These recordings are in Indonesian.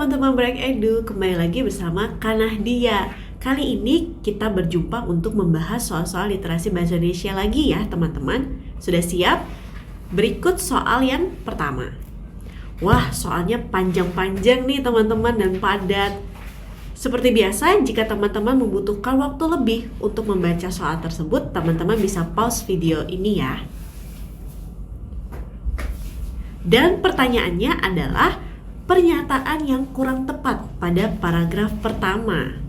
teman-teman Brain Edu, kembali lagi bersama Kanahdia. Kali ini kita berjumpa untuk membahas soal-soal literasi bahasa Indonesia lagi ya teman-teman. Sudah siap? Berikut soal yang pertama. Wah, soalnya panjang-panjang nih teman-teman dan padat. Seperti biasa, jika teman-teman membutuhkan waktu lebih untuk membaca soal tersebut, teman-teman bisa pause video ini ya. Dan pertanyaannya adalah pernyataan yang kurang tepat pada paragraf pertama.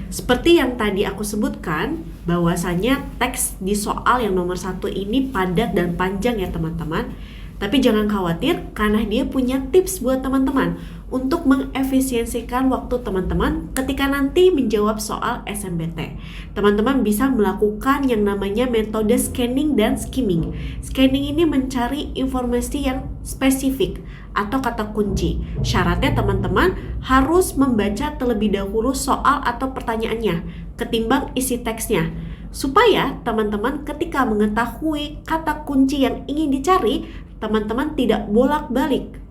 Seperti yang tadi aku sebutkan, bahwasanya teks di soal yang nomor 1 ini padat dan panjang ya teman-teman. Tapi jangan khawatir, karena dia punya tips buat teman-teman untuk mengefisiensikan waktu teman-teman ketika nanti menjawab soal SNMPTN. Teman-teman bisa melakukan yang namanya metode scanning dan skimming. Scanning ini mencari informasi yang spesifik atau kata kunci. Syaratnya teman-teman harus membaca terlebih dahulu soal atau pertanyaannya ketimbang isi teksnya, supaya teman-teman ketika mengetahui kata kunci yang ingin dicari, teman-teman tidak bolak-balik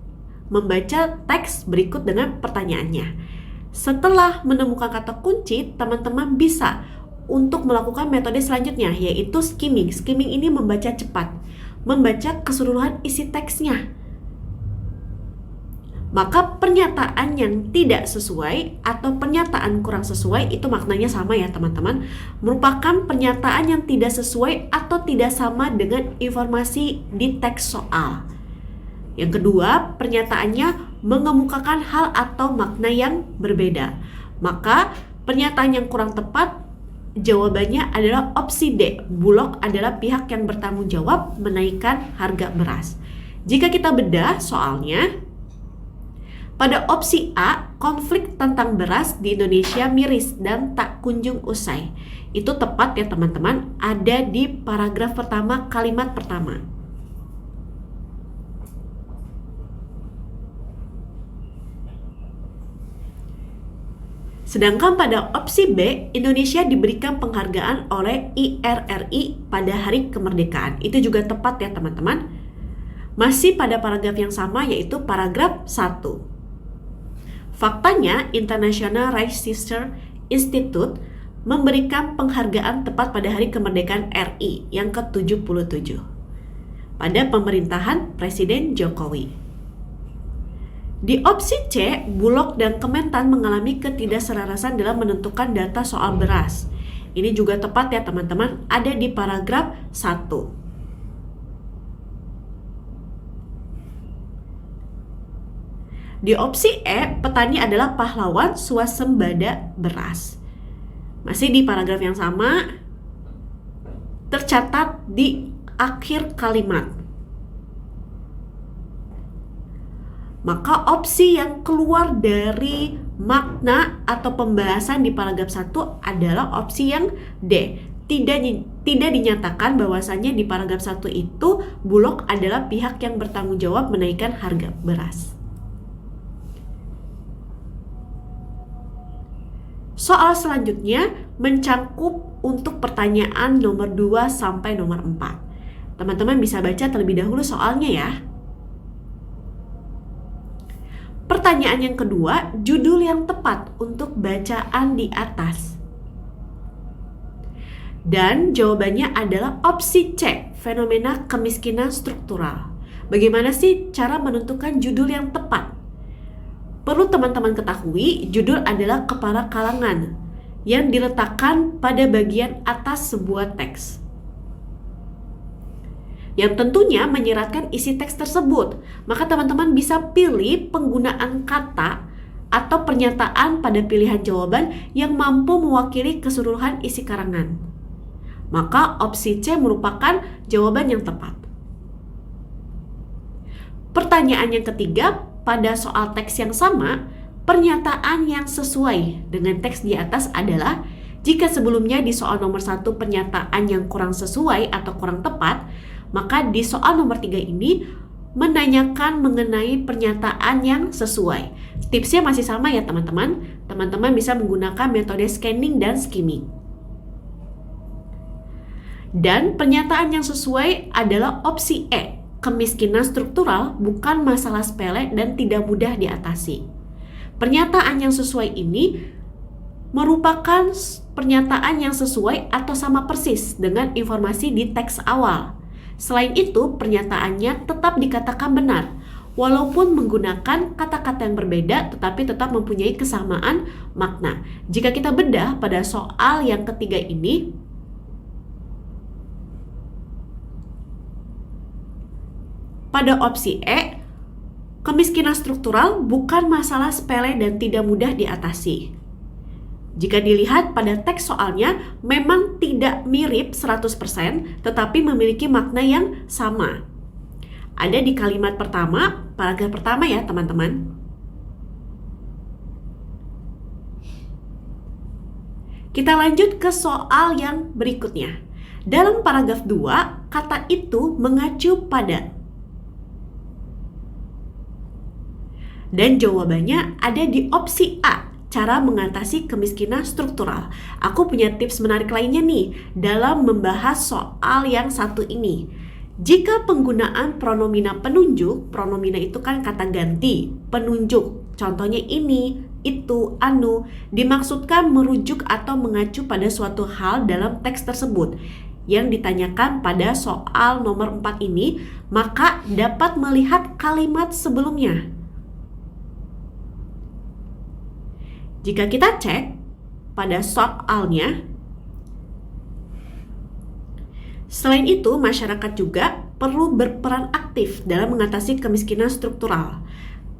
membaca teks berikut dengan pertanyaannya. Setelah menemukan kata kunci, teman-teman bisa untuk melakukan metode selanjutnya, yaitu skimming. Skimming ini membaca cepat, membaca keseluruhan isi teksnya. Maka pernyataan yang tidak sesuai atau pernyataan kurang sesuai itu maknanya sama ya teman-teman, merupakan pernyataan yang tidak sesuai atau tidak sama dengan informasi di teks soal. Yang kedua, pernyataannya mengemukakan hal atau makna yang berbeda. Maka pernyataan yang kurang tepat jawabannya adalah opsi D. Bulog adalah pihak yang bertanggung jawab menaikkan harga beras. Jika kita bedah soalnya, pada opsi A, konflik tentang beras di Indonesia miris dan tak kunjung usai. Itu tepat ya teman-teman, ada di paragraf pertama, kalimat pertama. Sedangkan pada opsi B, Indonesia diberikan penghargaan oleh IRRI pada hari kemerdekaan. Itu juga tepat ya teman-teman. Masih pada paragraf yang sama, yaitu paragraf 1. Faktanya, International Register Institute memberikan penghargaan tepat pada hari kemerdekaan RI yang ke-77 pada pemerintahan Presiden Jokowi. Di opsi C, Bulog dan Kementan mengalami ketidakselarasan dalam menentukan data soal beras. Ini juga tepat ya teman-teman, ada di paragraf 1. Di opsi E, petani adalah pahlawan swasembada beras. Masih di paragraf yang sama, tercatat di akhir kalimat. Maka opsi yang keluar dari makna atau pembahasan di paragraf 1 adalah opsi yang D. Tidak dinyatakan bahwasannya di paragraf 1 itu Bulog adalah pihak yang bertanggung jawab menaikkan harga beras. Soal selanjutnya mencangkup untuk pertanyaan nomor 2 sampai nomor 4. Teman-teman bisa baca terlebih dahulu soalnya ya. Pertanyaan yang kedua, judul yang tepat untuk bacaan di atas. Dan jawabannya adalah opsi C, fenomena kemiskinan struktural. Bagaimana sih cara menentukan judul yang tepat? Perlu teman-teman ketahui, judul adalah kepala kalangan yang diletakkan pada bagian atas sebuah teks, yang tentunya menyiratkan isi teks tersebut. Maka teman-teman bisa pilih penggunaan kata atau pernyataan pada pilihan jawaban yang mampu mewakili keseluruhan isi karangan. Maka opsi C merupakan jawaban yang tepat. Pertanyaan yang ketiga, pada soal teks yang sama, pernyataan yang sesuai dengan teks di atas adalah jika sebelumnya di soal nomor 1 pernyataan yang kurang sesuai atau kurang tepat, maka di soal nomor 3 ini menanyakan mengenai pernyataan yang sesuai. Tipsnya masih sama ya teman-teman. Teman-teman bisa menggunakan metode scanning dan skimming. Dan pernyataan yang sesuai adalah opsi E, kemiskinan struktural bukan masalah sepele dan tidak mudah diatasi. Pernyataan yang sesuai ini merupakan pernyataan yang sesuai atau sama persis dengan informasi di teks awal. Selain itu, pernyataannya tetap dikatakan benar, walaupun menggunakan kata-kata yang berbeda tetapi tetap mempunyai kesamaan makna. Jika kita bedah pada soal yang ketiga ini, pada opsi E, kemiskinan struktural bukan masalah sepele dan tidak mudah diatasi. Jika dilihat pada teks soalnya memang tidak mirip 100%, tetapi memiliki makna yang sama. Ada di kalimat pertama, paragraf pertama ya teman-teman. Kita lanjut ke soal yang berikutnya. Dalam paragraf 2, kata itu mengacu pada. Dan jawabannya ada di opsi A, cara mengatasi kemiskinan struktural. Aku punya tips menarik lainnya nih dalam membahas soal yang satu ini. Jika penggunaan pronomina penunjuk, pronomina itu kan kata ganti, penunjuk, contohnya ini, itu, anu, dimaksudkan merujuk atau mengacu pada suatu hal dalam teks tersebut yang ditanyakan pada soal nomor 4 ini, maka dapat melihat kalimat sebelumnya. Jika kita cek pada soalnya, selain itu masyarakat juga perlu berperan aktif dalam mengatasi kemiskinan struktural.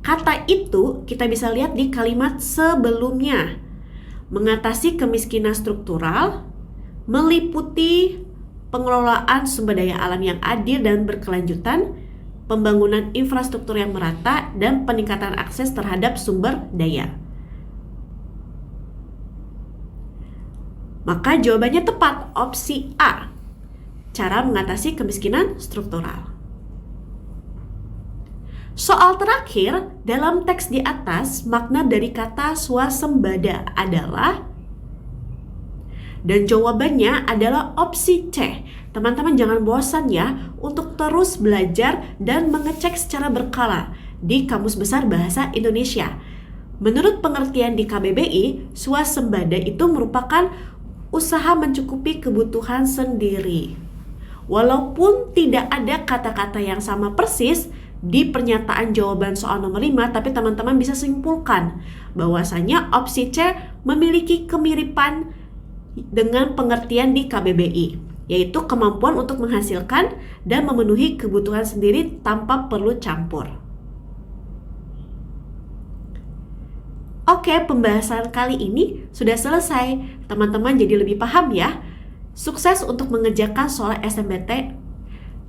Kata itu kita bisa lihat di kalimat sebelumnya. Mengatasi kemiskinan struktural meliputi pengelolaan sumber daya alam yang adil dan berkelanjutan, pembangunan infrastruktur yang merata, dan peningkatan akses terhadap sumber daya. Maka jawabannya tepat, opsi A, cara mengatasi kemiskinan struktural. Soal terakhir, dalam teks di atas, makna dari kata swasembada adalah, dan jawabannya adalah opsi C. Teman-teman jangan bosan ya untuk terus belajar dan mengecek secara berkala di Kamus Besar Bahasa Indonesia. Menurut pengertian di KBBI, swasembada itu merupakan usaha mencukupi kebutuhan sendiri. Walaupun tidak ada kata-kata yang sama persis di pernyataan jawaban soal nomor 5, tapi teman-teman bisa simpulkan bahwasanya opsi C memiliki kemiripan dengan pengertian di KBBI, yaitu kemampuan untuk menghasilkan dan memenuhi kebutuhan sendiri tanpa perlu campur. Oke, pembahasan kali ini sudah selesai. Teman-teman jadi lebih paham ya. Sukses untuk mengerjakan soal SNMPTN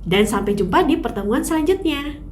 dan sampai jumpa di pertemuan selanjutnya.